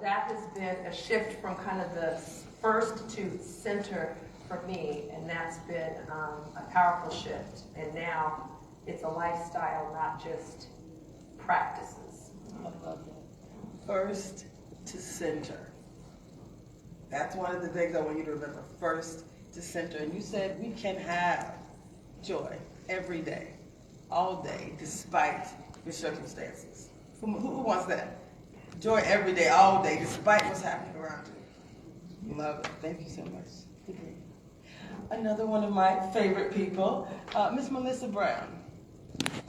that has been a shift from kind of the first to center for me, and that's been a powerful shift. And now it's a lifestyle, not just practices. I love that. First to center. That's one of the things I want you to remember. First to center. And you said we can have joy every day, all day, despite your circumstances. Who wants that? Joy every day, all day, despite what's happening around you. Love it. Thank you so much. Another one of my favorite people, Miss Melissa Brown.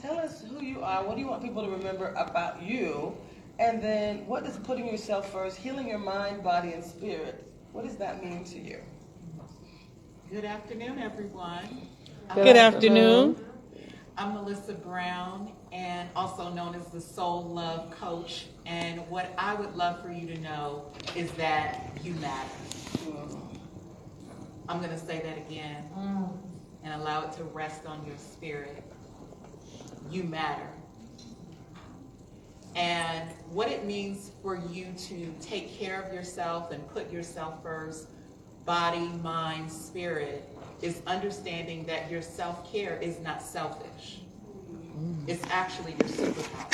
Tell us who you are. What do you want people to remember about you? And then what does putting yourself first, healing your mind, body, and spirit, what does that mean to you? Good afternoon, everyone. Good afternoon. I'm Melissa Brown, and also known as the Soul Love Coach. And what I would love for you to know is that you matter. I'm going to say that again and allow it to rest on your spirit. You matter. And what it means for you to take care of yourself and put yourself first, body, mind, spirit, is understanding that your self-care is not selfish. It's actually your superpower.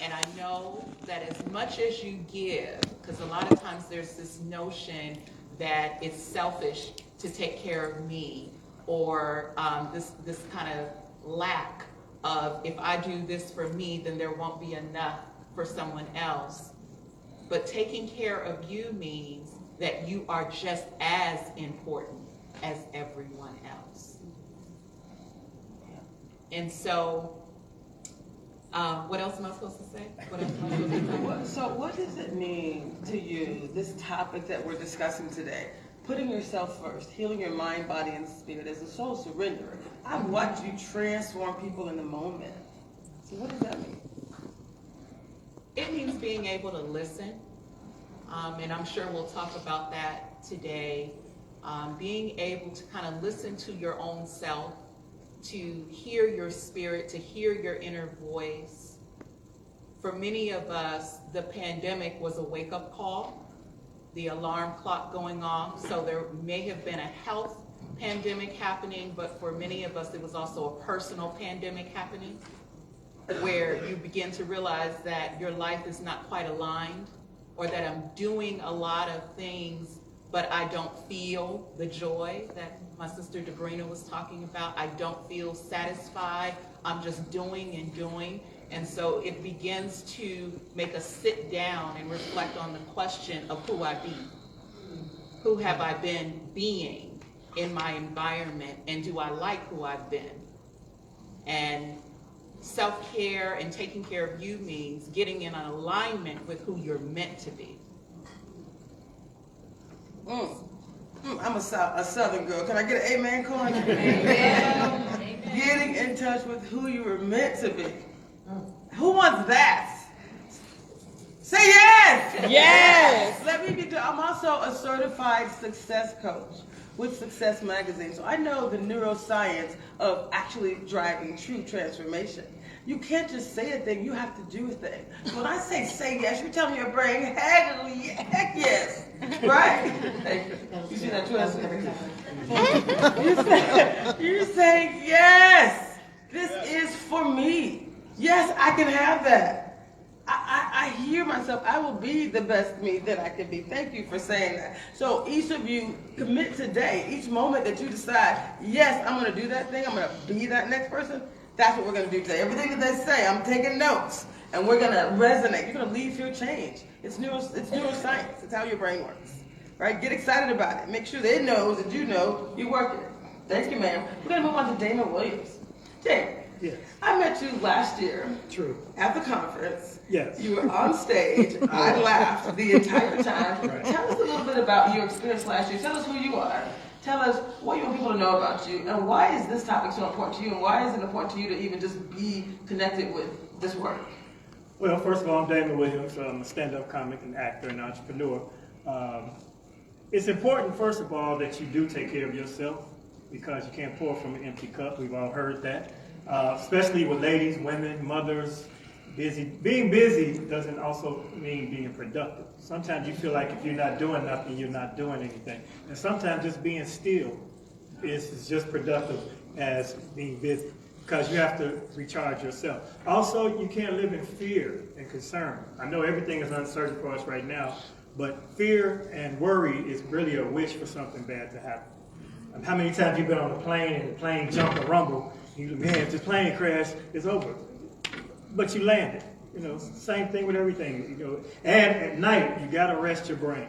And I know that as much as you give, because a lot of times there's this notion that it's selfish to take care of me, or this kind of lack of, if I do this for me, then there won't be enough for someone else. But taking care of you means that you are just as important as everyone else. And so, what else am I supposed to say? What else am I supposed to say? So what does it mean to you, this topic that we're discussing today? Putting yourself first, healing your mind, body, and spirit as a soul surrenderer. I've watched you transform people in the moment. So what does that mean? It means being able to listen, and I'm sure we'll talk about that today. Being able to kind of listen to your own self, to hear your spirit, to hear your inner voice. For many of us, the pandemic was a wake-up call, the alarm clock going off. So there may have been a health pandemic happening, but for many of us, it was also a personal pandemic happening, where you begin to realize that your life is not quite aligned, or that I'm doing a lot of things, but I don't feel the joy that my sister Debrina was talking about. I don't feel satisfied. I'm just doing and doing. And so it begins to make us sit down and reflect on the question of who I be. Who have I been being in my environment, and do I like who I've been? And self-care and taking care of you means getting in an alignment with who you're meant to be. I'm a Southern girl. Can I get an amen, Cohen? Amen. Getting in touch with who you were meant to be. Who wants that? Say yes! Yes! Let me be. I'm also a certified success coach with Success Magazine. So I know the neuroscience of actually driving true transformation. You can't just say a thing, you have to do a thing. So when I say yes, you're telling your brain, heck yes, right? You see that twist? You're saying yes, this is for me. Yes, I can have that. I hear myself, I will be the best me that I can be. Thank you for saying that. So each of you commit today, each moment that you decide, yes, I'm going to do that thing, I'm going to be that next person, that's what we're going to do today. Everything that they say, I'm taking notes, and we're going to resonate. You're going to leave here changed. It's neuroscience. It's how your brain works, right? Get excited about it. Make sure that it knows that you know you're working it. Thank you, ma'am. We're going to move on to Dana Williams. Dana, Yes. I met you last year. True. At the conference. Yes. You were on stage. I laughed the entire time. Right. Tell us a little bit about your experience last year. Tell us who you are. Tell us what you want people to know about you, and why is this topic so important to you, and why is it important to you to even just be connected with this work? Well, first of all, I'm Damon Williams. I'm a stand-up comic and actor and entrepreneur. It's important, first of all, that you do take care of yourself, because you can't pour from an empty cup. We've all heard that. Especially with ladies, women, mothers, Being busy doesn't also mean being productive. Sometimes you feel like if you're not doing nothing, you're not doing anything. And sometimes just being still is just productive as being busy, because you have to recharge yourself. Also, you can't live in fear and concern. I know everything is uncertain for us right now, but fear and worry is really a wish for something bad to happen. How many times you've been on a plane and the plane jumped or rumble, man, if this plane crash, it's over. But you landed. Same thing with everything. And at night, you gotta rest your brain.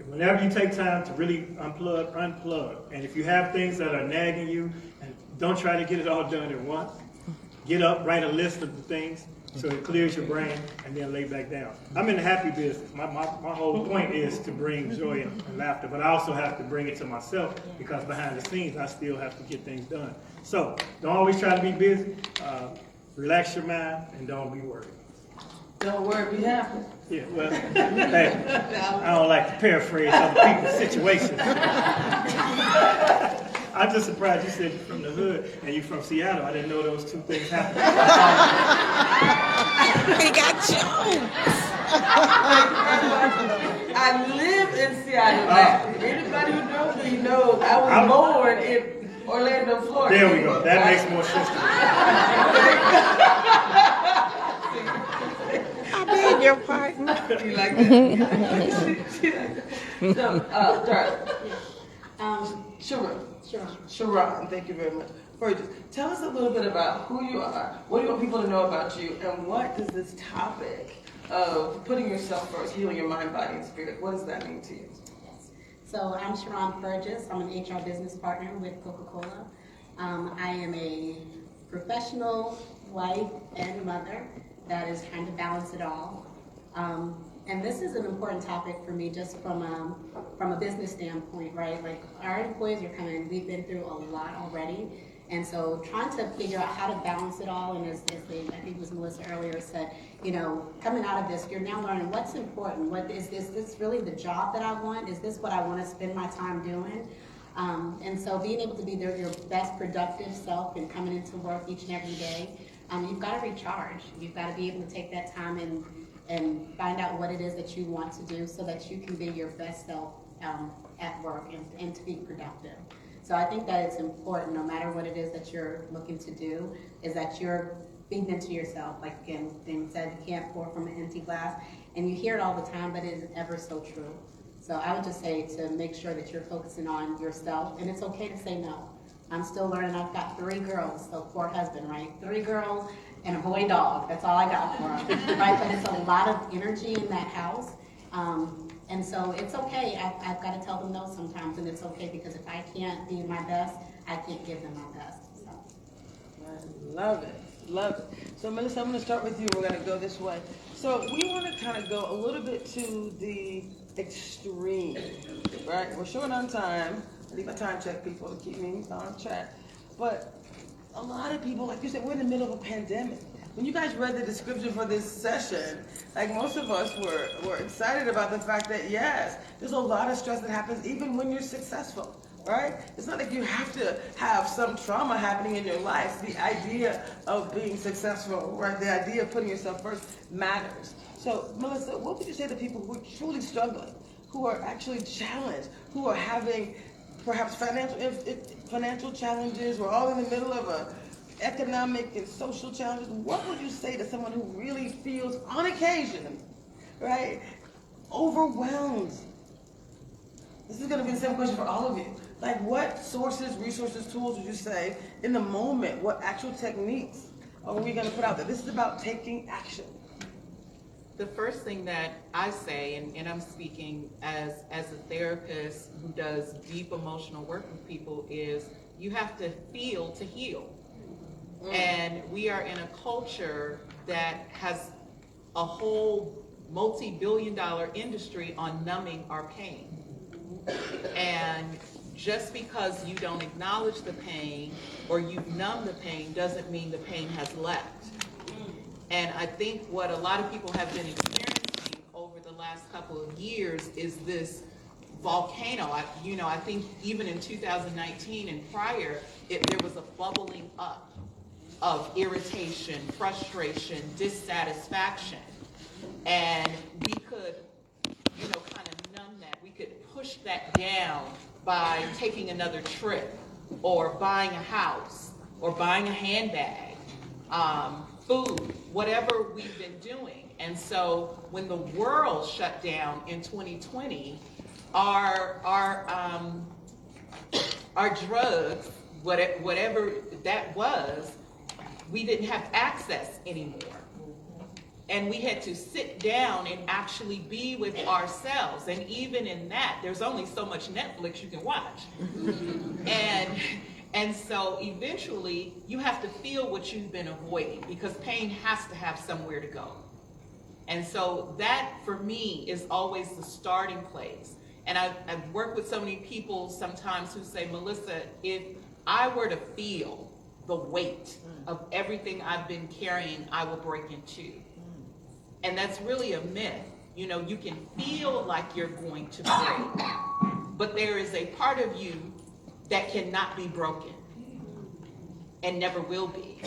Whenever you take time to really unplug. And if you have things that are nagging you, and don't try to get it all done at once. Get up, write a list of the things so it clears your brain, and then lay back down. I'm in the happy business. My whole point is to bring joy and laughter, but I also have to bring it to myself, because behind the scenes, I still have to get things done. So don't always try to be busy. Relax your mind and don't be worried. Don't worry, be happy. Yeah, well, hey, I don't like to paraphrase other people's situations. I'm just surprised you said you're from the hood and you're from Seattle. I didn't know those two things happened. He got jokes. I live in Seattle now. Anybody who knows me knows I was born in Orlando, Florida. There we go. That makes more sense to me. I beg your pardon. You like that? So, darling. Sharon, thank you very much. Just tell us a little bit about who you are. What do you want people to know about you? And what does this topic of putting yourself first, healing your mind, body, and spirit, what does that mean to you? Yes. So I'm Sharon Burgess. I'm an HR business partner with Coca-Cola. I am a professional wife and mother that is trying to balance it all. And this is an important topic for me just from a business standpoint, right? Like our employees are coming, we've been through a lot already. And so trying to figure out how to balance it all, and as I think it was Melissa earlier said, coming out of this, you're now learning what's important. What is this really the job that I want? Is this what I want to spend my time doing? And so being able to be your best productive self and coming into work each and every day, you've got to recharge. You've got to be able to take that time and find out what it is that you want to do so that you can be your best self at work and to be productive. So I think that it's important, no matter what it is that you're looking to do, is that you're feeding into yourself. Like again, Damon said, you can't pour from an empty glass. And you hear it all the time, but it is ever so true. So I would just say to make sure that you're focusing on yourself, and it's okay to say no. I'm still learning. I've got 3 girls, so poor husband, right? 3 girls and a boy dog. That's all I got for them, right? But it's a lot of energy in that house. And so it's okay. I've got to tell them no sometimes, and it's okay, because if I can't be my best, I can't give them my best. So. I love it. So Melissa, I'm going to start with you. We're going to go this way. So we want to kind of go a little bit to the extreme, right? We're short on time. I need my time check people to keep me on track. But a lot of people, like you said, we're in the middle of a pandemic. When you guys read the description for this session, like most of us were excited about the fact that yes, there's a lot of stress that happens even when you're successful, right? It's not like you have to have some trauma happening in your life. The idea of being successful, right? The idea of putting yourself first matters. So Melissa, what would you say to people who are truly struggling, who are actually challenged, who are having perhaps financial challenges? We're all in the middle of economic and social challenges. What would you say to someone who really feels, on occasion, right, overwhelmed? This is going to be the same question for all of you. Like, what sources, resources, tools would you say in the moment? What actual techniques are we going to put out there? This is about taking action. The first thing that I say, and I'm speaking as a therapist who does deep emotional work with people, is you have to feel to heal. And we are in a culture that has a whole multi-billion-dollar industry on numbing our pain. And just because you don't acknowledge the pain or you've numbed the pain doesn't mean the pain has left. And I think what a lot of people have been experiencing over the last couple of years is this volcano. I think even in 2019 and prior, there was a bubbling up of irritation, frustration, dissatisfaction. And we could, kind of numb that. We could push that down by taking another trip, or buying a house, or buying a handbag, food, whatever we've been doing. And so when the world shut down in 2020, our drugs, whatever that was, we didn't have access anymore. And we had to sit down and actually be with ourselves. And even in that, there's only so much Netflix you can watch. And so eventually, you have to feel what you've been avoiding, because pain has to have somewhere to go. And so that, for me, is always the starting place. And I've worked with so many people sometimes who say, Melissa, if I were to feel the weight of everything I've been carrying, I will break in two. And that's really a myth. You can feel like you're going to break, but there is a part of you that cannot be broken and never will be.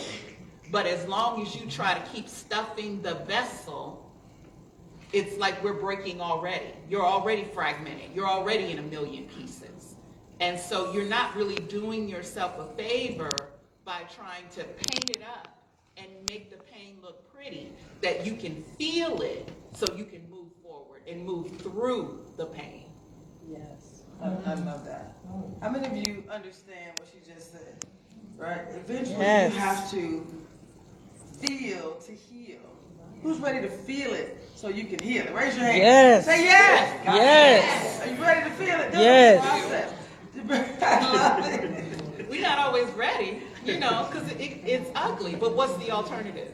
But as long as you try to keep stuffing the vessel, it's like we're breaking already. You're already fragmented. You're already in a million pieces. And so you're not really doing yourself a favor by trying to paint it up and make the pain look pretty, that you can feel it so you can move forward and move through the pain. Yes, I love that. How many of you understand what she just said? Right? Eventually Yes. you have to feel to heal. Who's ready to feel it so you can heal it? Raise your hand. Yes. Say yes. Yes. Are you ready to feel it? Yes. The process. I love it. We're not always ready, because it's ugly, but what's the alternative?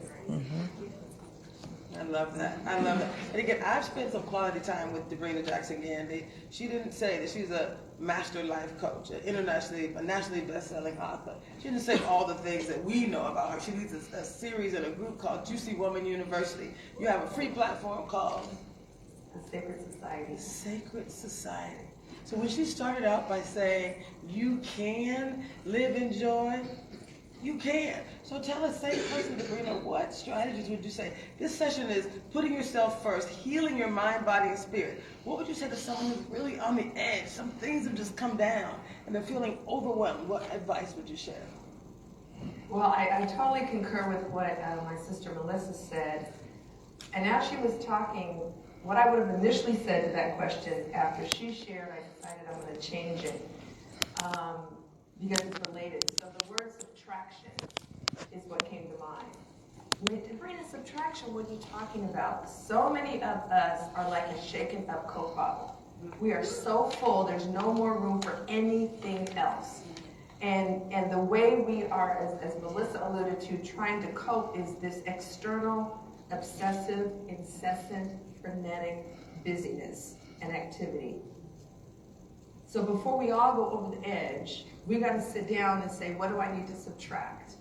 I love that. I love that. And again, I've spent some quality time with Debrina Jackson Gandy. She didn't say that she's a master life coach, a nationally best-selling author. She didn't say all the things that we know about her. She leads a series in a group called Juicy Woman University. You have a free platform called The Sacred Society. Sacred Society. So when she started out by saying, you can live in joy, you can. So tell us, same person, Debrina, what strategies would you say? This session is putting yourself first, healing your mind, body, and spirit. What would you say to someone who's really on the edge? Some things have just come down and they're feeling overwhelmed. What advice would you share? Well, I totally concur with what my sister Melissa said. And as she was talking, what I would have initially said to that question after she shared, I decided I'm going to change it because it's related. So the word subtraction is what came to mind. When Debrina, subtraction, what are you talking about? So many of us are like a shaken up Coke bottle. We are so full, there's no more room for anything else. And the way we are, as Melissa alluded to, trying to cope is this external, obsessive, incessant, frenetic busyness and activity. So before we all go over the edge, we got to sit down and say, what do I need to subtract?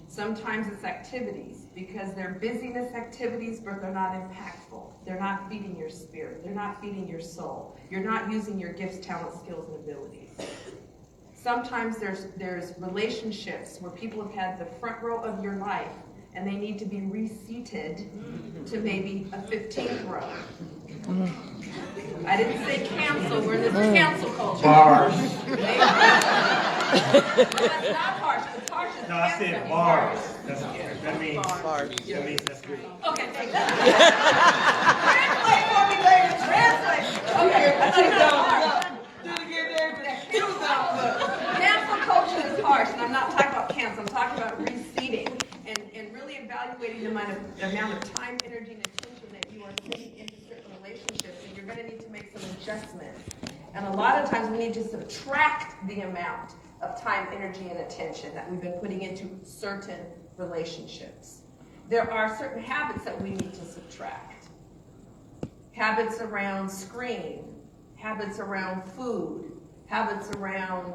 Sometimes it's activities, because they're busyness activities, but they're not impactful. They're not feeding your spirit. They're not feeding your soul. You're not using your gifts, talents, skills, and abilities. Sometimes there's relationships where people have had the front row of your life and they need to be reseated to maybe a 15th row. I didn't say cancel, we're in this cancel culture. Bars. No, that's not harsh, but harsh is No, I said cancel. bars. That means that's good. Okay, thank you. Translate for me, ladies, translate. Okay, I thought you said harsh. Do it again, David. Do that. Cancel culture is harsh, and I'm not talking about cancel, I'm talking about reseating and really evaluating the amount of time, energy, and attention that you are putting into certain relationships, and you're going to need to make some adjustments. And a lot of times we need to subtract the amount of time, energy, and attention that we've been putting into certain relationships. There are certain habits that we need to subtract. Habits around screen, habits around food, habits around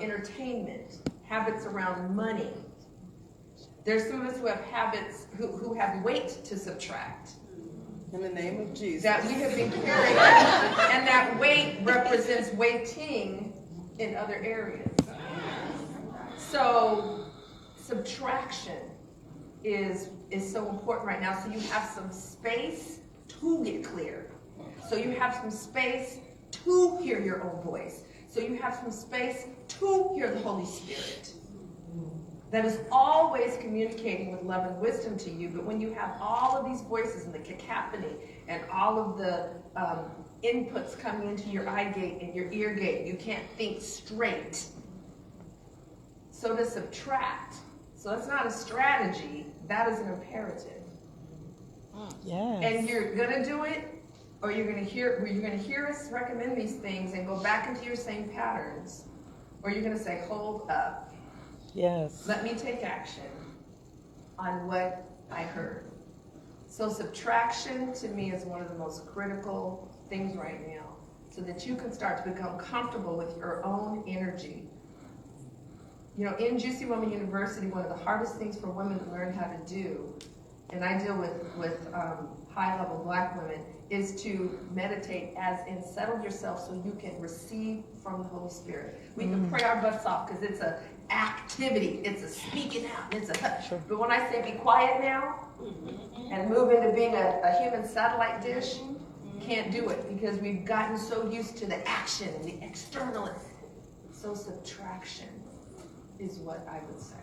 entertainment, habits around money. There's some of us who have habits, who have weight to subtract. In the name of Jesus. That we have been carrying, and that weight represents weighting in other areas. So subtraction is so important right now. So you have some space to get clear. So you have some space to hear your own voice. So you have some space to hear the Holy Spirit. That is always communicating with love and wisdom to you. But when you have all of these voices and the cacophony and all of the inputs coming into your eye gate and your ear gate, you can't think straight. So to subtract, so that's not a strategy, that is an imperative. Yes. And you're gonna do it, or you're gonna hear us recommend these things and go back into your same patterns, or you're gonna say, hold up. Yes. Let me take action on what I heard. So subtraction to me is one of the most critical things right now, so that you can start to become comfortable with your own energy. You know, in Juicy Woman University, one of the hardest things for women to learn how to do, and I deal with high-level Black women, is to meditate as in settle yourself so you can receive from the Holy Spirit. We can pray our butts off because it's a activity, it's a speaking out, it's a. Sure. But when I say be quiet now and move into being a human satellite dish, can't do it because we've gotten so used to the action and the external. So subtraction is what I would say.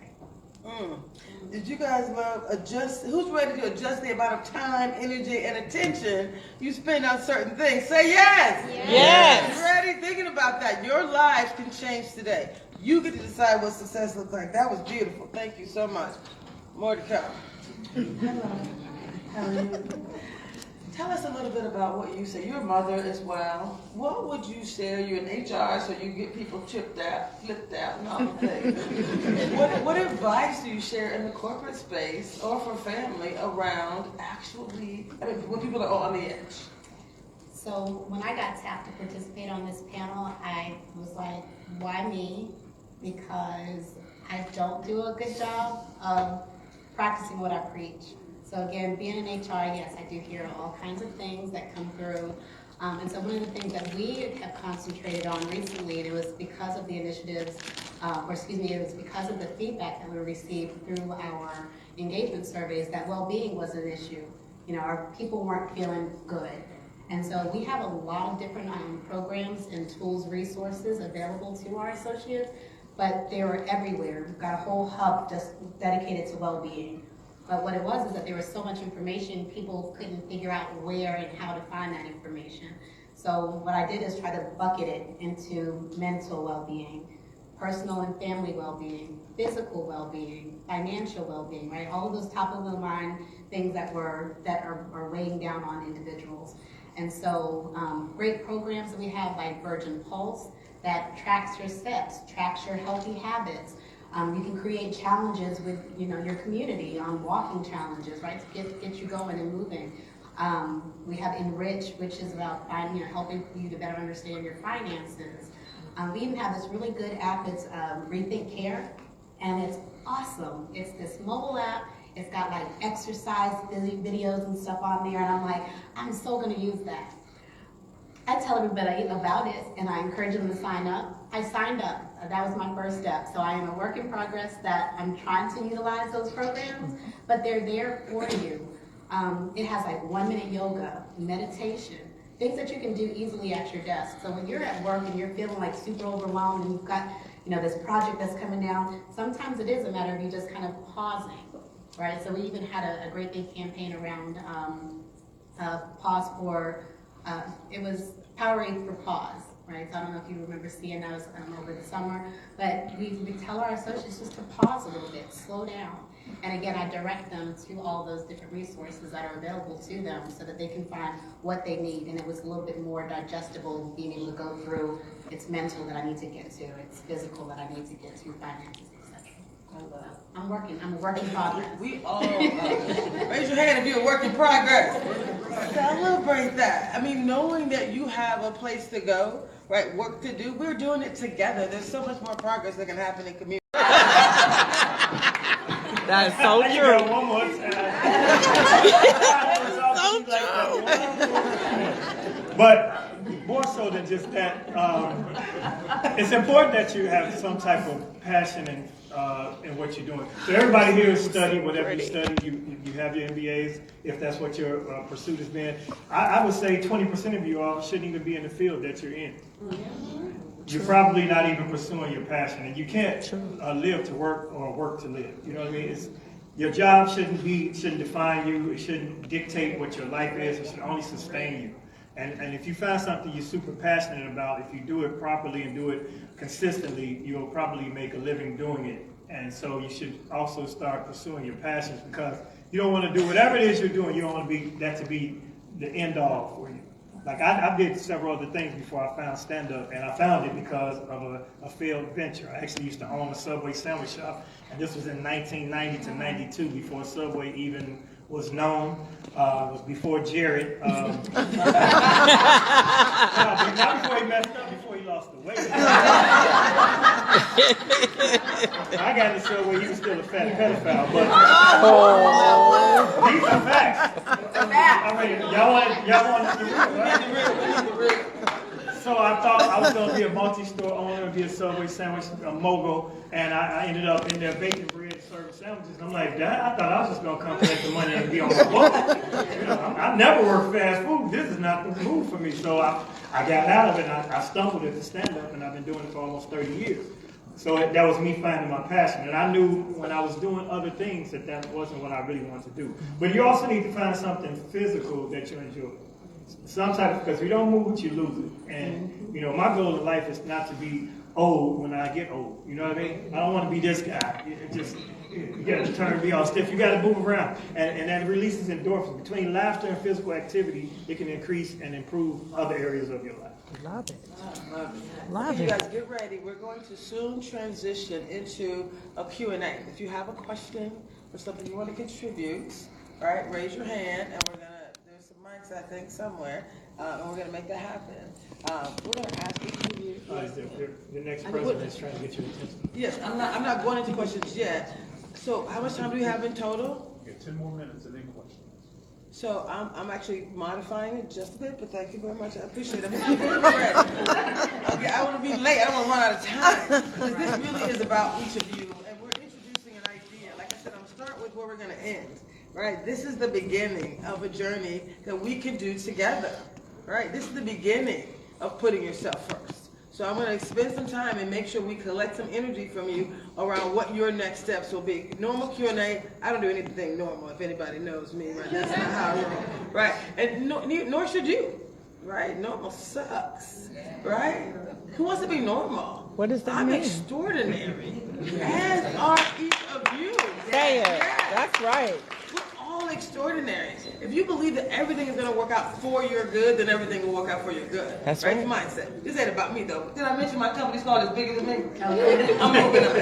Did you guys love adjust? Who's ready to adjust the amount of time, energy, and attention you spend on certain things? Say yes. Yes. Ready? Thinking about that. Your life can change today. You get to decide what success looks like. That was beautiful. Thank you so much. More to come. Hello. How are you? Tell us a little bit about what you say. You're a mother as well. What would you share? You're in HR, so you get people flipped out, and all the things. What advice do you share in the corporate space or for family around when people are on the edge? So when I got tapped to participate on this panel, I was like, why me? Because I don't do a good job of practicing what I preach. So again, being in HR, yes, I do hear all kinds of things that come through. And so one of the things that we have concentrated on recently, and it was because of the initiatives, it was because of the feedback that we received through our engagement surveys, that well-being was an issue. You know, our people weren't feeling good. And so we have a lot of different programs and tools, resources available to our associates, but they were everywhere. We've got a whole hub just dedicated to well-being. But what it was is that there was so much information, people couldn't figure out where and how to find that information. So what I did is try to bucket it into mental well-being, personal and family well-being, physical well-being, financial well-being, right? All of those top of the line things that are weighing down on individuals. And so great programs that we have like Virgin Pulse that tracks your steps, tracks your healthy habits. You can create challenges with your community on walking challenges, right, to get you going and moving. We have Enrich, which is about helping you to better understand your finances. We even have this really good app. It's Rethink Care, and it's awesome. It's this mobile app. It's got like exercise videos and stuff on there, and I'm like, I'm so going to use that. I tell everybody about it, and I encourage them to sign up. I signed up. That was my first step. So I am a work in progress that I'm trying to utilize those programs, but they're there for you. It has like 1-minute yoga, meditation, things that you can do easily at your desk. So when you're at work and you're feeling like super overwhelmed and you've got this project that's coming down, sometimes it is a matter of you just kind of pausing, right? So we even had a great big campaign around pause for, it was Powerade for Pause. Right, so I don't know if you remember seeing those over the summer, but we tell our associates just to pause a little bit, slow down. And again, I direct them to all those different resources that are available to them so that they can find what they need. And it was a little bit more digestible, being able to go through, it's mental that I need to get to, it's physical that I need to get to, finances, etc. I'm a work in progress. We all raise your hand if you're a work in progress. Celebrate that. I mean, knowing that you have a place to go, right, work to do, we're doing it together. There's so much more progress that can happen in community. That's so I true. got one more time. But more so than just that, it's important that you have some type of passion in what you're doing. So everybody here is studying, whatever you study, you have your MBAs, if that's what your pursuit has been. I would say 20% of you all shouldn't even be in the field that you're in. You're probably not even pursuing your passion, and you can't live to work or work to live. You know what I mean? Your job shouldn't define you. It shouldn't dictate what your life is. It should only sustain you. And if you find something you're super passionate about, if you do it properly and do it consistently, you'll probably make a living doing it. And so you should also start pursuing your passions, because you don't want to do whatever it is you're doing. You don't want that to be the end all for you. Like I did several other things before I found stand-up, and I found it because of a failed venture. I actually used to own a Subway sandwich shop, and this was in 1990 to 92, before Subway even was known. It was before Jared. No, but not before he messed up, before he lost the weight. I got in the Subway, he was still a fat pedophile, but these are facts. I mean, y'all want the real, right? So I thought I was going to be a multi-store owner, be a Subway sandwich mogul, and I ended up in there baking bread, serving sandwiches. I'm like, Dad, I thought I was just going to come collect the money and be on my boat. You know, I never worked fast food. This is not the move for me. So I got out of it, and I stumbled into stand-up, and I've been doing it for almost 30 years. So that was me finding my passion. And I knew when I was doing other things that wasn't what I really wanted to do. But you also need to find something physical that you enjoy. Sometimes, because if you don't move it, you lose it. And, you know, my goal in life is not to be old when I get old. You know what I mean? I don't want to be this guy. You got to turn me all stiff. You got to move around. And that releases endorphins. Between laughter and physical activity, it can increase and improve other areas of your life. Love it. Love it. You guys get ready. We're going to soon transition into a Q&A. If you have a question or something you want to contribute, all right, raise your hand, and there's some mics, I think, somewhere, and we're going to make that happen. We're going to ask each of you. The next president is trying to get your attention. Yes, I'm not going into questions yet. So how much time do we have in total? You get 10 more minutes and then questions. So I'm actually modifying it just a bit, but thank you very much. I appreciate it. Okay, I want to be late. I don't want to run out of time. Because this really is about each of you, and we're introducing an idea. Like I said, I'm going to start with where we're going to end. Right? This is the beginning of a journey that we can do together. Right? This is the beginning of putting yourself first. So I'm going to spend some time and make sure we collect some energy from you around what your next steps will be. Normal Q&A, I don't do anything normal, if anybody knows me, right? That's not how I roll, right? And nor should you, right? Normal sucks, right? Who wants to be normal? What does that mean? I'm extraordinary, as are each of you. Say it. Yes. That's right. We're all extraordinary. If you believe that everything is going to work out for your good, then everything will work out for your good. That's right. right. Mindset. This ain't about me, though. Did I mention my company's called as bigger than me? I'm moving up.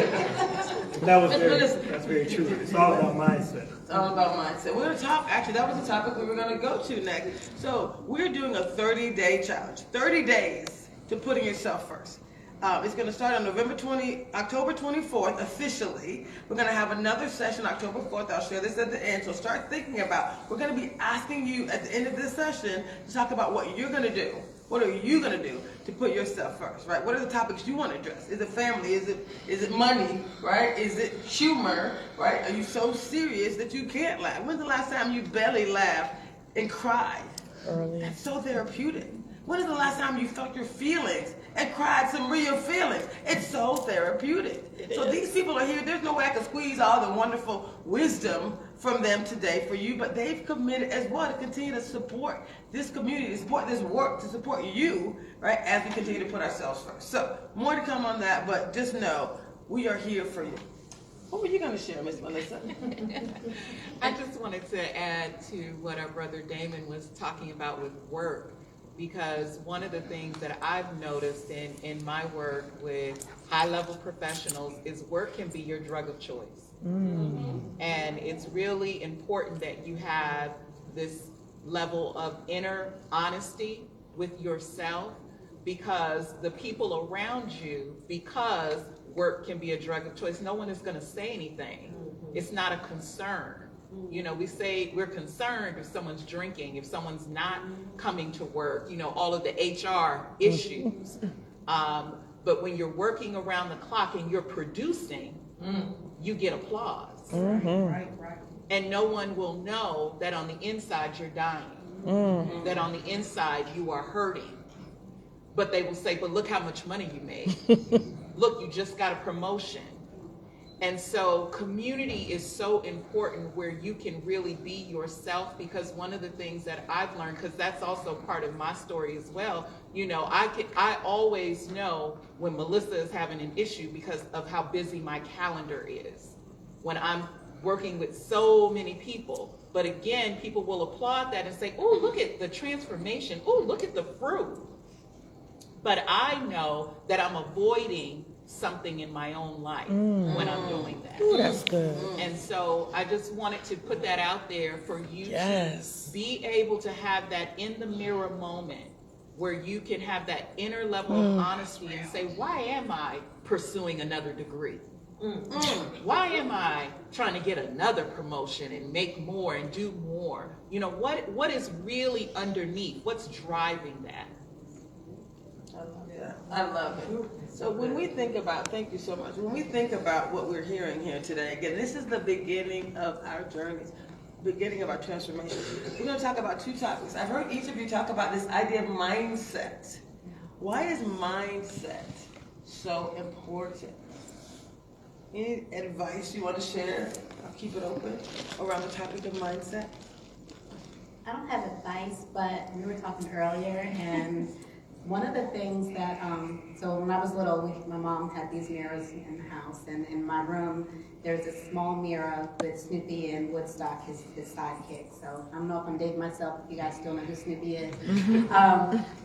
That's very true. It's all about mindset. It's all about mindset. We're going to talk, actually, that was the topic we were going to go to next. So we're doing a 30-day challenge. 30 days to putting yourself first. It's going to start on October 24th, officially. We're going to have another session October 4th. I'll share this at the end. So start thinking about, we're going to be asking you at the end of this session to talk about what you're going to do. What are you going to do to put yourself first, right? What are the topics you want to address? Is it family? Is it money, right? Is it humor, right? Are you so serious that you can't laugh? When's the last time you belly laughed and cried? Early. That's so therapeutic. When is the last time you felt your feelings and cried some real feelings? It's so therapeutic. So these people are here. There's no way I can squeeze all the wonderful wisdom from them today for you, but they've committed as well to continue to support this community, to support this work, to support you, right, as we continue to put ourselves first. So more to come on that, but just know we are here for you. What were you going to share, Miss Melissa? I just wanted to add to what our brother Damon was talking about with work. Because one of the things that I've noticed in my work with high-level professionals is work can be your drug of choice. And it's really important that you have this level of inner honesty with yourself, because the people around you, because work can be a drug of choice, no one is going to say anything. It's not a concern. You know, we say we're concerned if someone's drinking, if someone's not coming to work, you know, all of the HR issues. But when you're working around the clock and you're producing, you get applause. Right. And no one will know that on the inside you're dying, that on the inside you are hurting. But they will say, but look how much money you made. Look, you just got a promotion. And so community is so important where you can really be yourself, because one of the things that I've learned, because that's also part of my story as well, you know, I always know when Melissa is having an issue because of how busy my calendar is, when I'm working with so many people. But again, people will applaud that and say, oh, look at the transformation. Oh, look at the fruit. But I know that I'm avoiding something in my own life when I'm doing that. Ooh, that's good. And so I just wanted to put that out there for you to be able to have that in the mirror moment where you can have that inner level of honesty and say, why am I pursuing another degree? Why am I trying to get another promotion and make more and do more? You know, what is really underneath? What's driving that? Yeah, I love it. So when we think about, thank you so much, when we think about what we're hearing here today, again, this is the beginning of our journeys, beginning of our transformation. We're going to talk about two topics. I've heard each of you talk about this idea of mindset. Why is mindset so important? Any advice you want to share? I'll keep it open around the topic of mindset. I don't have advice, but we were talking earlier, and one of the things that, so when I was little, my mom had these mirrors in the house, and in my room, there's a small mirror with Snoopy and Woodstock, his sidekick. So I don't know if I'm dating myself, if you guys still know who Snoopy is.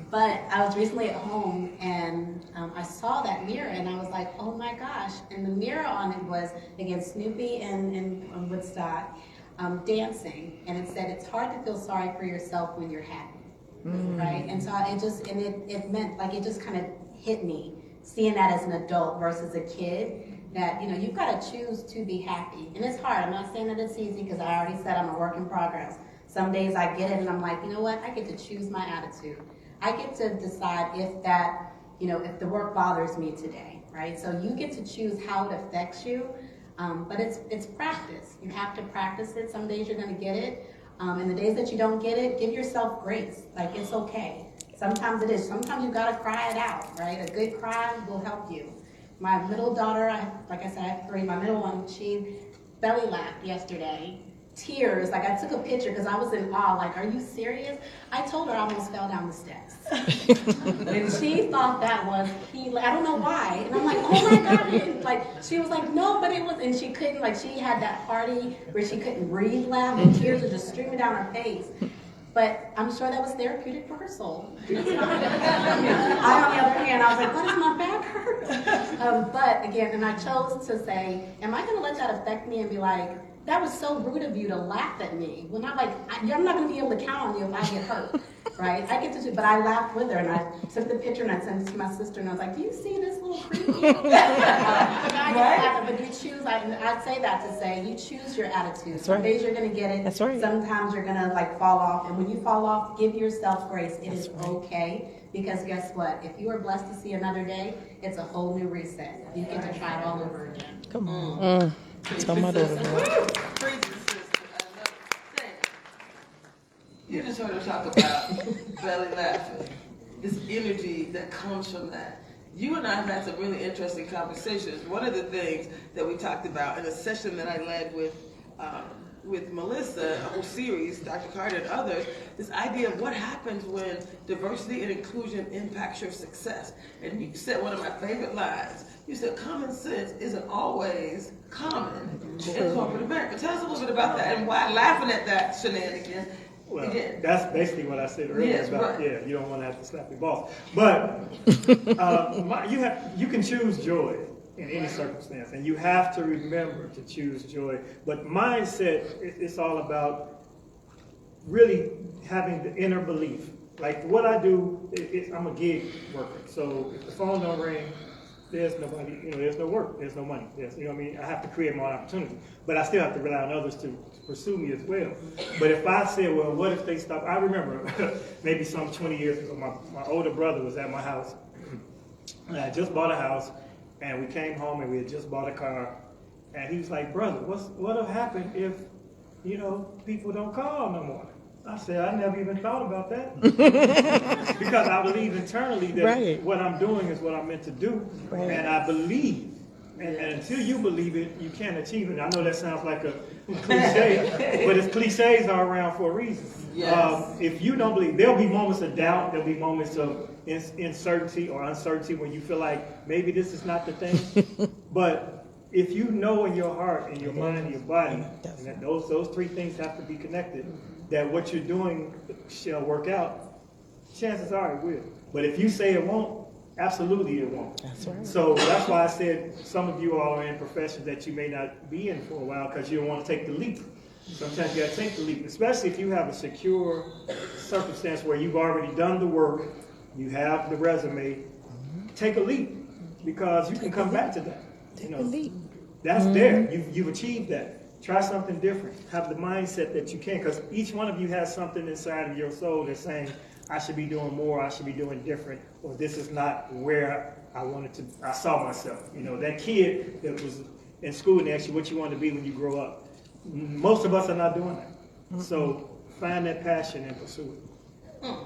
But I was recently at home, and I saw that mirror, and I was like, oh my gosh. And the mirror on it was, again, Snoopy and Woodstock dancing. And it said, it's hard to feel sorry for yourself when you're happy. Right, and so it meant, like, it just kind of hit me, seeing that as an adult versus a kid, that, you know, you've got to choose to be happy. And it's hard. I'm not saying that it's easy, because I already said I'm a work in progress. Some days I get it and I'm like, you know what, I get to choose my attitude. I get to decide if that, you know, if the work bothers me today, right? So you get to choose how it affects you, but it's practice. You have to practice it. Some days you're going to get it. And the days that you don't get it, give yourself grace. Like, it's okay. Sometimes it is. Sometimes you gotta cry it out, right? A good cry will help you. My middle daughter, like I said, I have three. My middle one, she belly laughed yesterday. Tears, like, I took a picture because I was in awe. Like, are you serious? I told her I almost fell down the steps. And she thought that was, I don't know why. And I'm like, oh my God. Like, she was like, no, but it was, and she couldn't, like, she had that party where she couldn't breathe, laugh, and tears were just streaming down her face. But I'm sure that was therapeutic for her soul. I, on the other hand, I was like, what, does my back hurt? But again, and I chose to say, am I going to let that affect me and be like, that was so rude of you to laugh at me. Well, not like, I'm not going to be able to count on you if I get hurt, right? I get to, but I laughed with her, and I took the picture and I sent it to my sister, and I was like, do you see this little creepy? But you choose, I say that to say, you choose your attitude. Some days you're going to get it. That's right. Sometimes you're going to, like, fall off, and when you fall off, give yourself grace. It is okay, because guess what? If you are blessed to see another day, it's a whole new reset. You get to try it all over again. Come on. Tell my daughter that. You just heard her talk about belly laughing, this energy that comes from that. You and I have had some really interesting conversations. One of the things that we talked about in a session that I led with Melissa, a whole series, Dr. Carter and others, this idea of what happens when diversity and inclusion impacts your success. And you said one of my favorite lines. You said common sense isn't always common in corporate America. Tell us a little bit about that and why laughing at that shenanigan. Well, again. that's basically what I said earlier about, right. you don't want to have to slap your boss. But you can choose joy in any circumstance, and you have to remember to choose joy. But mindset, it's all about really having the inner belief. Like what I do, I'm a gig worker. So if the phone don't ring, there's nobody, there's no work, there's no money. I have to create my own opportunity. But I still have to rely on others to pursue me as well. But if I say, well, what if they stop? I remember maybe some 20 years ago, my older brother was at my house. And I had just bought a house, and we came home and we had just bought a car. And he was like, brother, what'll happen if, people don't call no more? I said, I never even thought about that. Because I believe internally that what I'm doing is what I'm meant to do. Right. And I believe. And until you believe it, you can't achieve it. I know that sounds like a cliche, but cliches are around for a reason. Yes. If you don't believe, there'll be moments of doubt, there'll be moments of uncertainty or uncertainty when you feel like maybe this is not the thing. But if you know in your heart, in your mind, and your body, and that those three things have to be connected, that what you're doing shall work out, chances are it will. But if you say it won't, absolutely it won't. That's right. So that's why I said some of you all are in professions that you may not be in for a while because you don't want to take the leap. Sometimes you got to take the leap, especially if you have a secure circumstance where you've already done the work, you have the resume. Take a leap because you can come back to that. Take a leap. That's there. You've achieved that. Try something different. Have the mindset that you can, because each one of you has something inside of your soul that's saying, I should be doing more, I should be doing different, or this is not where I saw myself. That kid that was in school and asked you what you want to be when you grow up. Most of us are not doing that. Mm-hmm. So find that passion and pursue it.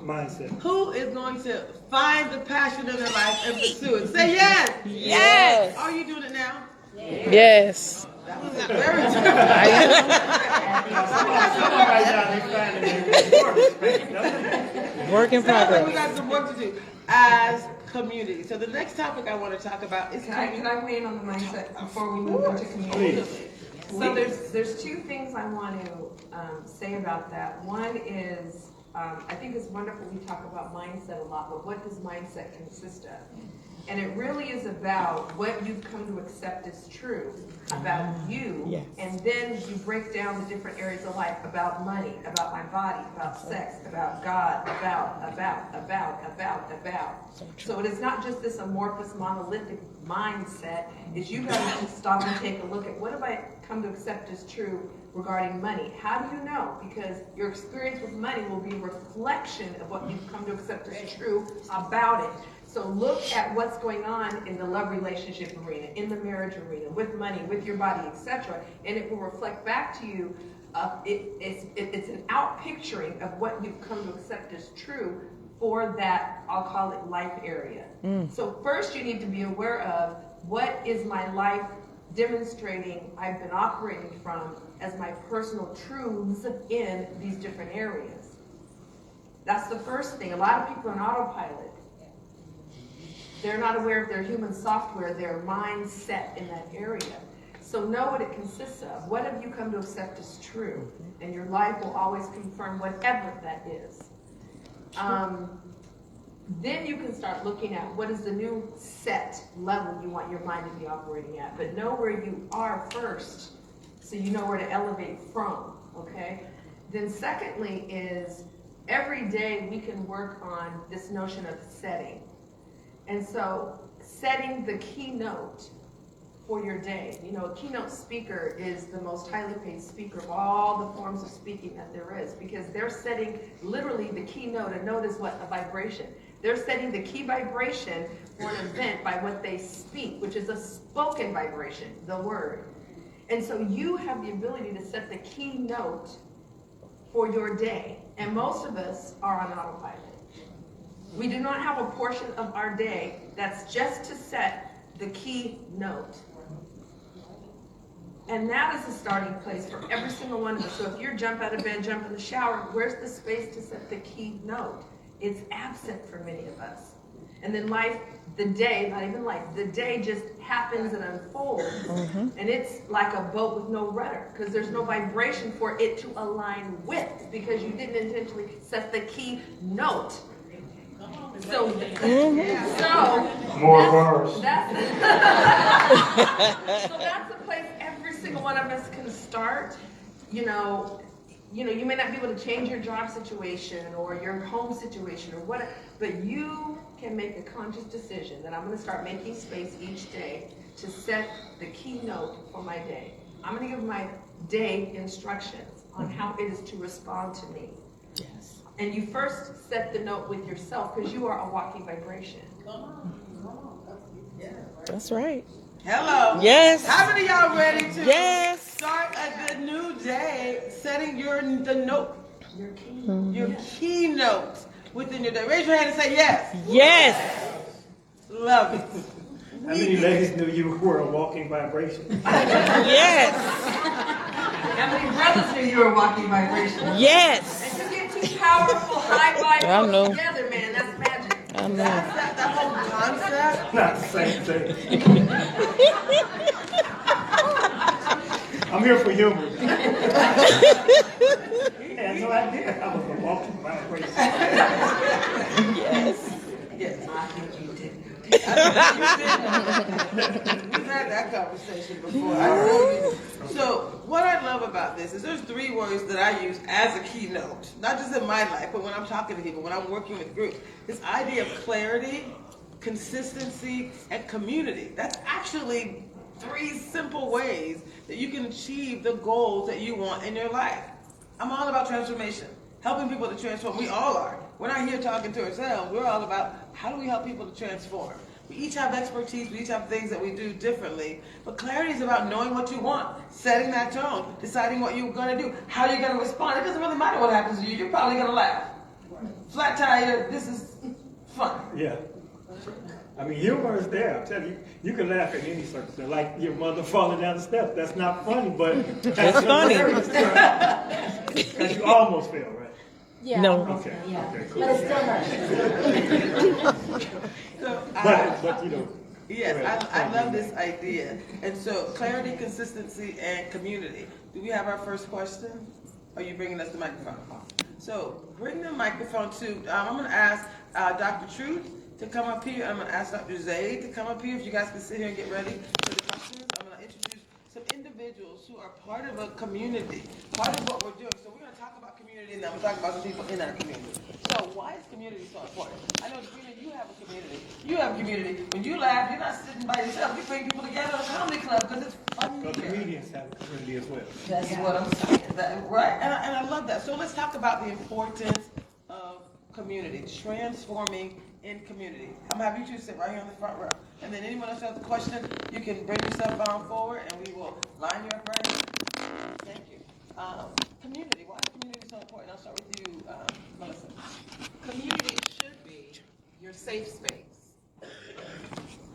Mindset. Who is going to find the passion in their life and pursue it? Say yes! Yes! Are you doing it now? Yes. That was very Work in progress. We got some work to do as community. So the next topic I want to talk about is can I weigh in on the mindset before we move into community? So there's two things I want to say about that. One is I think it's wonderful we talk about mindset a lot, but what does mindset consist of? And it really is about what you've come to accept as true about you. Yes. And then you break down the different areas of life about money, about my body, about sex, about God, about. So it is not just this amorphous, monolithic mindset. Is you got to stop and take a look at what have I come to accept as true regarding money. How do you know? Because your experience with money will be a reflection of what you've come to accept as true about it. So look at what's going on in the love relationship arena, in the marriage arena, with money, with your body, etc. And it will reflect back to you. It's an out-picturing of what you've come to accept as true for that, I'll call it life area. So first you need to be aware of what is my life demonstrating I've been operating from as my personal truths in these different areas. That's the first thing. A lot of people are on autopilot. They're not aware of their human software, their mindset in that area. So know what it consists of. What have you come to accept as true? And your life will always confirm whatever that is. Then you can start looking at what is the new set level you want your mind to be operating at. But know where you are first, so you know where to elevate from, okay? Then secondly is every day we can work on this notion of setting. And so setting the keynote for your day. A keynote speaker is the most highly paid speaker of all the forms of speaking that there is, because they're setting literally the keynote. A note is what? A vibration. They're setting the key vibration for an event by what they speak, which is a spoken vibration, the word. And so you have the ability to set the keynote for your day. And most of us are on autopilot. We do not have a portion of our day that's just to set the key note. And that is the starting place for every single one of us. So if you jump out of bed, jump in the shower, where's the space to set the key note? It's absent for many of us. And then life, the day, not even life, the day just happens and unfolds. Mm-hmm. And it's like a boat with no rudder, because there's no vibration for it to align with, because you didn't intentionally set the key note. So, more bars. So that's the place every single one of us can start. You may not be able to change your job situation or your home situation or whatever, but you can make a conscious decision that I'm gonna start making space each day to set the keynote for my day. I'm gonna give my day instructions on how it is to respond to me. Yes. And you first set the note with yourself because you are a walking vibration. That's right. Hello. Yes. How many of y'all ready to Yes. start a good new day, setting the note, your keynote within your day? Raise your hand and say yes. Yes. Love it. How many ladies knew you were a walking vibration? Yes. How many brothers knew you were a walking vibration? Yes. And to get two powerful high I vibe know. folks together, man, that's magic. I know. That whole concept. Not the same thing. I'm here for humor. He had no idea I was a walking vibration. Yes. Yes. I think you did. We've had that conversation before. I know you. So what I love about this is there's 3 words that I use as a keynote, not just in my life, but when I'm talking to people, when I'm working with groups. This idea of clarity, consistency, and community. That's actually 3 simple ways that you can achieve the goals that you want in your life. I'm all about transformation, helping people to transform. We all are. We're not here talking to ourselves. We're all about how do we help people to transform. We each have expertise. We each have things that we do differently. But clarity is about knowing what you want, setting that tone, deciding what you're going to do, how you're going to respond. It doesn't really matter what happens to you. You're probably going to laugh. Flat tire, this is fun. Yeah. I mean, humor is there. I'm telling you, you can laugh at any circumstance. Like your mother falling down the steps. That's not funny, but It's funny. Because you almost fell, right? Yeah. No. Okay. Yeah. Okay, cool. But it still hurts. So But you know. yes, go ahead. I love this idea. And so clarity, consistency, and community. Do we have our first question? Are you bringing us the microphone? So bring the microphone to, I'm going to ask Dr. Truth to come up here. I'm going to ask Dr. Zaid to come up here. If you guys can sit here and get ready for the questions. I'm going to introduce some individuals who are part of a community, part of what we're doing. So we're going to talk about community, and I'm going to talk about some people in our community. So why is community so important? I know, Sabrina, you have a community. You have a community. When you laugh, you're not sitting by yourself. You bring people together at a comedy club because it's fun. Well, comedians have a community as well. That's what I'm saying. Right? And I love that. So let's talk about the importance of community, transforming in community. I'm happy you two sit right here in the front row. And then anyone else has a question, you can bring yourself on forward and we will line you up right here. Thank you. Community. Why is community so important? I'll start with you, Melissa. Community should be your safe space.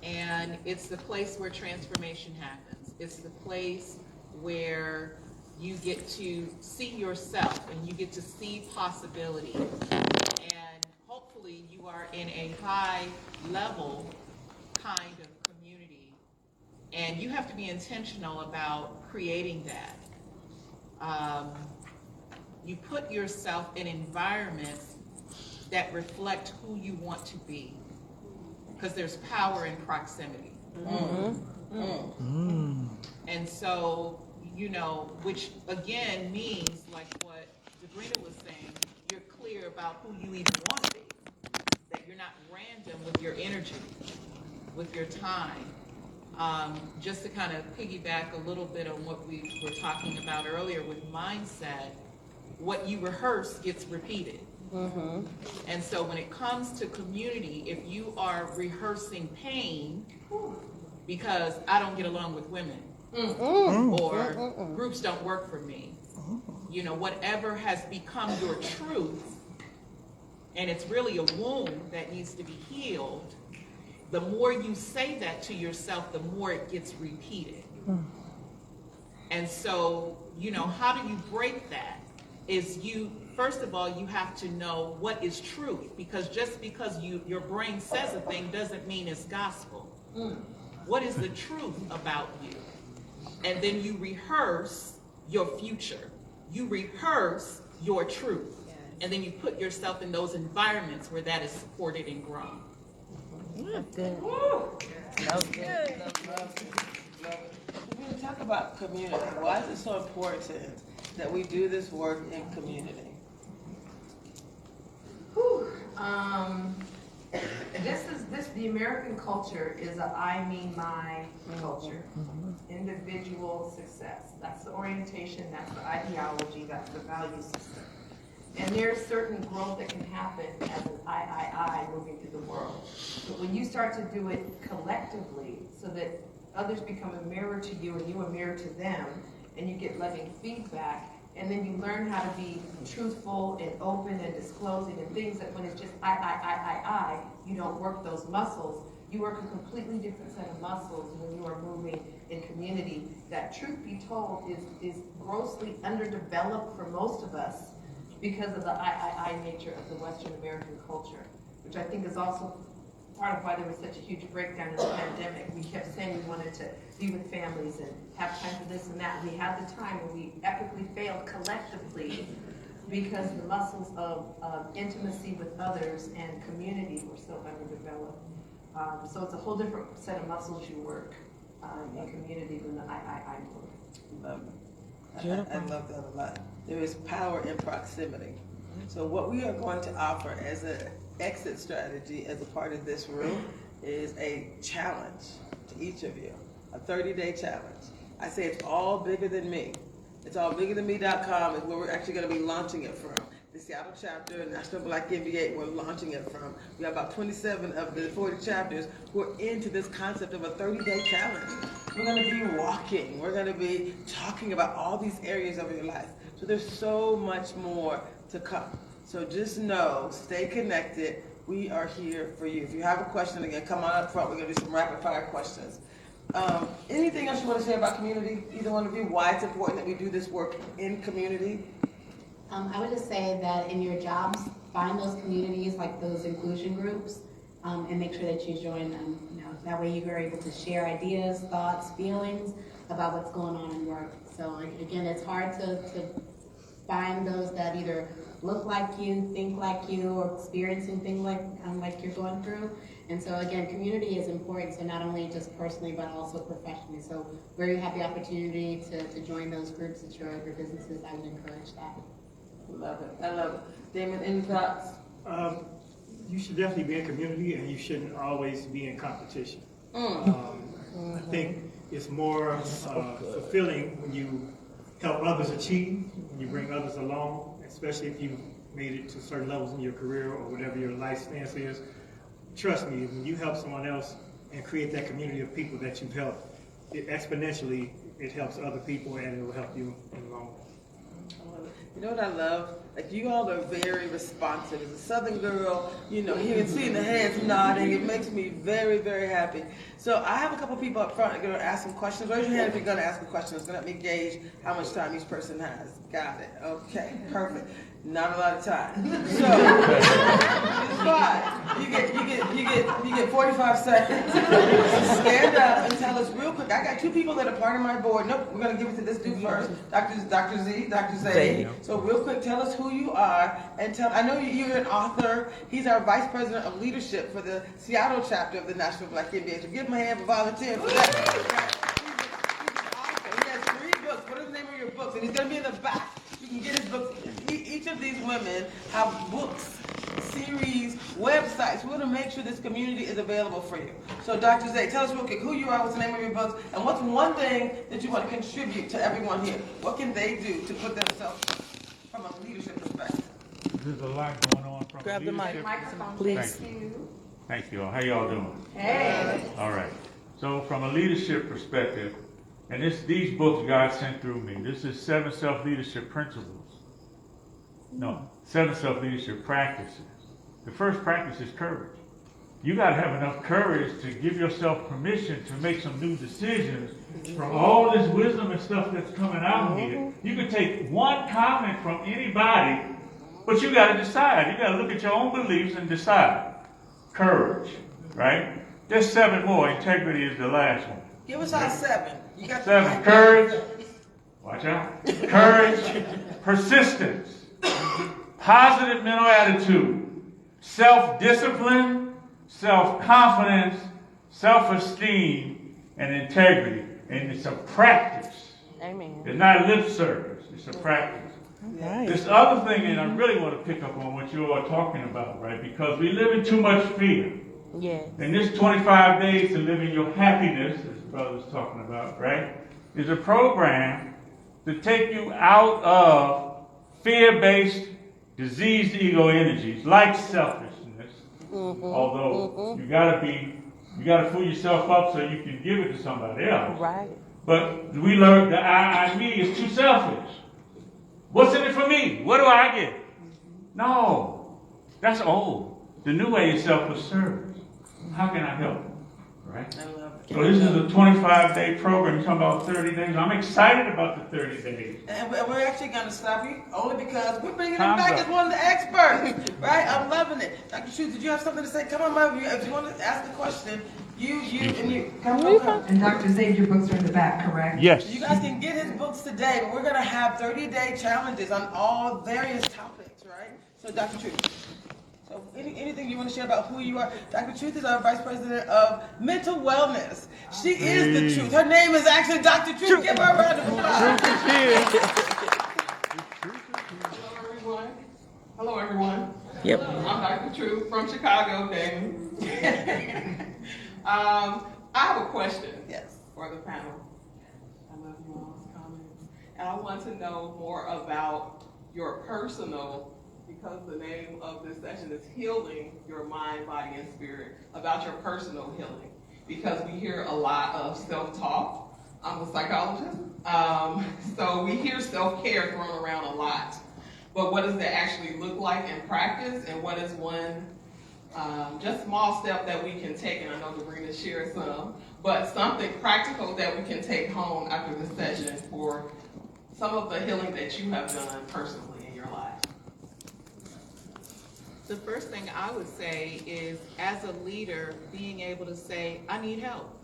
And it's the place where transformation happens. It's the place where you get to see yourself and you get to see possibilities. And hopefully you are in a high level kind of community. And you have to be intentional about creating that. You put yourself in environments that reflect who you want to be, because there's power in proximity. And so, you know, which again means, like what Sabrina was saying, you're clear about who you even want to be, that you're not random with your energy, with your time. Just to kind of piggyback a little bit on what we were talking about earlier with mindset, what you rehearse gets repeated. And so when it comes to community, if you are rehearsing pain because I don't get along with women, or groups don't work for me, you know, whatever has become your truth, and it's really a wound that needs to be healed, the more you say that to yourself, the more it gets repeated. And so, you know, how do you break that? Is you, first of all, you have to know what is truth, because just because your brain says a thing doesn't mean it's gospel. What is the truth about you? And then you rehearse your future. You rehearse your truth. And then you put yourself in those environments where that is supported and grown. Good. Love it. We're going to talk about community. Why is it so important that we do this work in community? The American culture is a I, me, my culture. Individual success. That's the orientation, that's the ideology, that's the value system. And there's certain growth that can happen as an I moving through the world. But when you start to do it collectively, so that others become a mirror to you and you a mirror to them, and you get loving feedback, and then you learn how to be truthful and open and disclosing and things that when it's just I, you don't work those muscles. You work a completely different set of muscles when you are moving in community that, truth be told, is grossly underdeveloped for most of us because of the I nature of the Western American culture, which I think is also part of why there was such a huge breakdown in the pandemic. We kept saying we wanted to be with families and have time for this and that. We had the time, and we epically failed collectively because the muscles of intimacy with others and community were so underdeveloped. So it's a whole different set of muscles you work in community than the I work. Love it. I love that a lot. There is power in proximity. So what we are going to offer as an exit strategy as a part of this room is a challenge to each of you, a 30-day challenge. I say it's all bigger than me. It's allbiggerthanme.com is where we're actually going to be launching it from. The Seattle chapter, National Black NBA, we're launching it from. We have about 27 of the 40 chapters who are into this concept of a 30-day challenge. We're going to be walking. We're going to be talking about all these areas of your life. So there's so much more to come. So just know, stay connected. We are here for you. If you have a question, again, come on up front. We're going to do some rapid fire questions. Anything else you want to say about community? Either one of you, why it's important that we do this work in community? I would just say that in your jobs, find those communities, like those inclusion groups, and make sure that you join them. That way you are able to share ideas, thoughts, feelings about what's going on in work. So again, it's hard to find those that either look like you, think like you, or experiencing things like you're going through. And so again, community is important, so not only just personally, but also professionally. So where you have the opportunity to join those groups at your businesses, I would encourage that. Love it. I love it. Damon, any thoughts? You should definitely be in community, and you shouldn't always be in competition. I think it's more fulfilling when you help others achieve, when you bring others along, especially if you made it to certain levels in your career or whatever your life stance is. Trust me, when you help someone else and create that community of people that you've helped, exponentially it helps other people and it will help you in the long run. You know what I love? Like, you all are very responsive. As a Southern girl, you can see the heads nodding. It makes me very, very happy. So I have a couple people up front that are going to ask some questions. Raise your hand if you're going to ask a question. It's going to let me gauge how much time each person has. Got it. Okay, perfect. Not a lot of time. So it's fine. You get 45 seconds. Stand up and tell us real quick. I got two people that are part of my board. Nope, we're gonna give it to this dude first. Dr. Zay. So real quick, tell us who you are and tell. I know you're an author. He's our Vice President of Leadership for the Seattle chapter of the National Black NBA. So give him a hand for volunteering for that. He has 3 books. What is the name of your books? And he's gonna be in the back. You can get his books. Each of these women have books, series, websites. We want to make sure this community is available for you. So Dr. Zay, tell us real quick who you are, what's the name of your books, and what's one thing that you want to contribute to everyone here? What can they do to put themselves from a leadership perspective? There's a lot going on from Grab the mic. leadership. Microphone, Please. thank you. Thank you all. How y'all doing? Hey. All right. So from a leadership perspective, and these books God sent through me. This is 7 self-leadership principles. No, 7 self-leadership practices. The first practice is courage. You got to have enough courage to give yourself permission to make some new decisions from all this wisdom and stuff that's coming out here. You can take one comment from anybody, but you got to decide. You got to look at your own beliefs and decide. Courage, right? There's 7 more. Integrity is the last one. Give us all 7. You got 7. Courage. Watch out. Courage. Persistence. Positive mental attitude. Self-discipline. Self-confidence. Self-esteem. And integrity. And it's a practice. Amen. It's not lip service. It's a practice. Right. This other thing, and I really want to pick up on what you all are talking about, right? Because we live in too much fear. Yes. And this 25 days to live in your happiness, as the brother was talking about, right, is a program to take you out of fear-based, diseased ego energies like selfishness. Although you gotta fool yourself up so you can give it to somebody else. Right. But we learned the I, me is too selfish. What's in it for me? What do I get? No, that's old. The new way is selfless service. How can I help? Right? I love it. So this is a 25-day program. You're talking about 30 days. I'm excited about the 30 days. And we're actually going to stop you only because we're bringing him Time's back up. as one of the experts, right? I'm loving it. Dr. Truth, did you have something to say? Come on, Mom. If you want to ask a question, you. Come. And Dr. Xavier books are in the back, correct? Yes. You guys can get his books today, but we're going to have 30-day challenges on all various topics, right? So, Dr. Truth. So anything you want to share about who you are? Dr. Truth is our Vice President of Mental Wellness. She is the truth. Her name is actually Dr. Truth. Give her a round of applause. Hello, everyone. Yep. I'm Dr. Truth from Chicago, Dayton. I have a question Yes. for the panel. I love you all's comments. And I want to know more about your personal, because the name of this session is Healing Your Mind, Body, and Spirit, about your personal healing. Because we hear a lot of self-talk. I'm a psychologist. So we hear self-care thrown around a lot. But what does that actually look like in practice? And what is one just small step that we can take? And I know Dorena shared some, but something practical that we can take home after the session for some of the healing that you have done personally in your life. The first thing I would say is, as a leader, being able to say, I need help.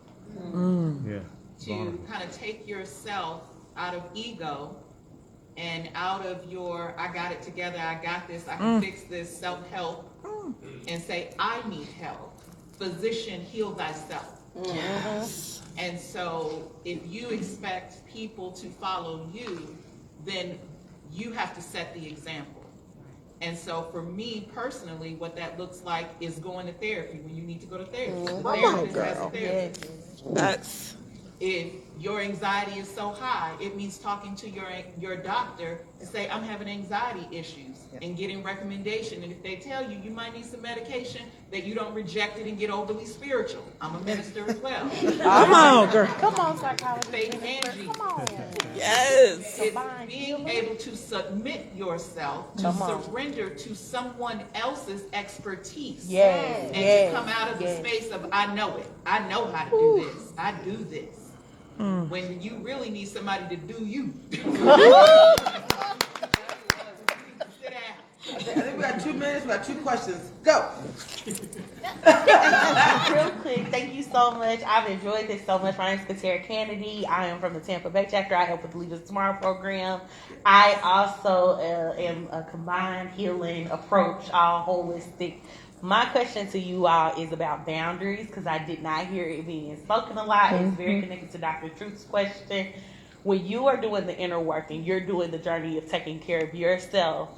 Yeah. To kind of take yourself out of ego and out of your, I got it together, I got this, I can fix this, self-help, and say, I need help. Physician, heal thyself. Yes. And so if you expect people to follow you, then you have to set the example. And so for me personally, what that looks like is going to therapy when you need to go to therapy. The therapist has a therapist. That's If your anxiety is so high, it means talking to your doctor to say, I'm having anxiety issues, and getting recommendation. And if they tell you you might need some medication, that you don't reject it and get overly spiritual. I'm a minister as well. come on, girl. Come on, psychologist. Faith and Jesus. Come on. Yes. It's being able to submit yourself, to surrender to someone else's expertise. Yes. And Yes. to come out of the space of, I know it. I know how to do this. I do this. When you really need somebody to do you. Sit down. I think we got 2 minutes. We got 2 questions. Go. Real quick, thank you so much. I've enjoyed this so much. My name is Katera Kennedy. I am from the Tampa Bay chapter. I help with the Leaders Tomorrow program. I also am a combined healing approach, all holistic. My question to you all is about boundaries, because I did not hear it being spoken a lot. It's very connected to Dr. Truth's question. When you are doing the inner work and you're doing the journey of taking care of yourself,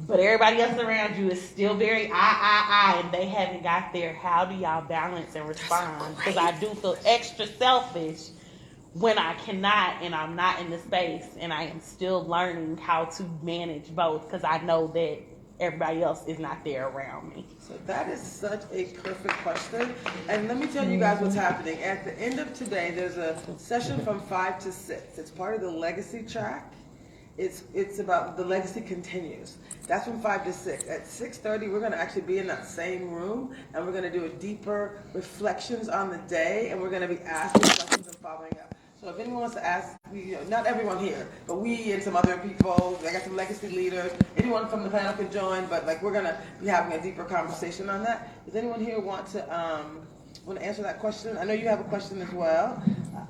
but everybody else around you is still very I, and they haven't got there, how do y'all balance and respond? Because I do feel extra selfish when I cannot and I'm not in the space, and I am still learning how to manage both, because I know that everybody else is not there around me. So that is such a perfect question. And let me tell you guys what's happening. At the end of today, there's a session from 5 to 6. It's part of the legacy track. It's about the legacy continues. That's from 5 to 6. At 6:30, we're going to actually be in that same room, and we're going to do a deeper reflections on the day, and we're going to be asking questions and following up. So if anyone wants to ask, not everyone here, but we and some other people, I got some legacy leaders, anyone from the panel can join, but like we're going to be having a deeper conversation on that. Does anyone here want to answer that question? I know you have a question as well.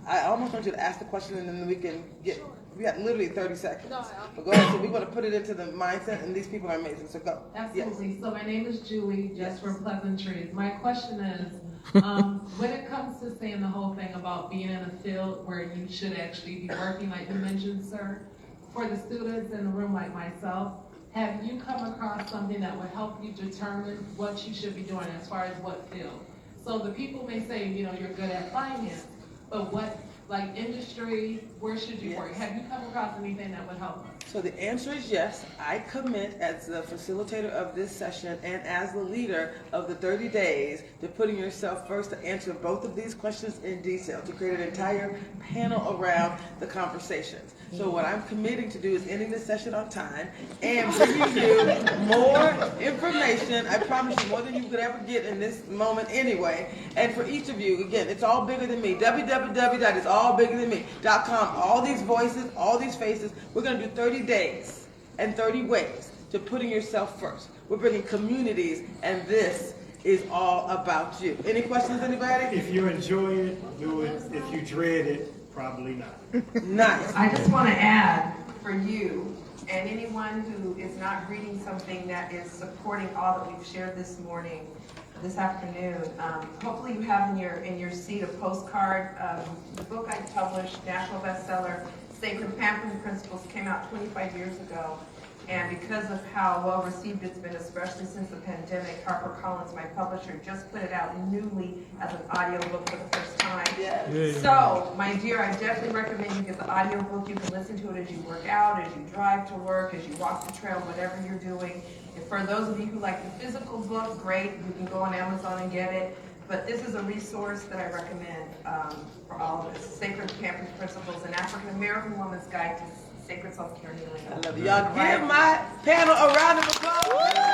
I almost want you to ask the question, and then we can get, we got literally 30 seconds. But go ahead, so we want to put it into the mindset, and these people are amazing, so go. Absolutely. Yes. So my name is Julie, just from Pleasantries. My question is, when it comes to saying the whole thing about being in a field where you should actually be working, like you mentioned, sir, for the students in the room like myself, have you come across something that would help you determine what you should be doing as far as what field? So the people may say, you know, you're good at finance, but what, like industry, where should you work? Have you come across anything that would help us? So the answer is yes. I commit as the facilitator of this session and as the leader of the 30 days to putting yourself first to answer both of these questions in detail, to create an entire panel around the conversations. So what I'm committing to do is ending this session on time and bringing you more information. I promise you more than you could ever get in this moment anyway. And for each of you, again, it's all bigger than me. www.itsallbiggerthanme.com. All these voices, all these faces. We're going to do 30 days and 30 ways to putting yourself first. We're bringing communities, and this is all about you. Any questions, anybody? If you enjoy it, do it. If you dread it, probably not. Nice. I just want to add for you and anyone who is not reading something that is supporting all that we've shared this morning, this afternoon. Hopefully you have in your seat a postcard. The book I published, national bestseller, Sacred Pampering Principles, came out 25 years ago. And because of how well received it's been, especially since the pandemic, HarperCollins, my publisher, just put it out newly as an audiobook for the first time. Yes. So, my dear, I definitely recommend you get the audiobook. You can listen to it as you work out, as you drive to work, as you walk the trail, whatever you're doing. And for those of you who like the physical book, great, you can go on Amazon and get it. But this is a resource that I recommend for all of us. Sacred Pampering Principles, an African American Woman's Guide to Sacred Self-Care and Healing. I love it. Y'all give my panel a round of applause.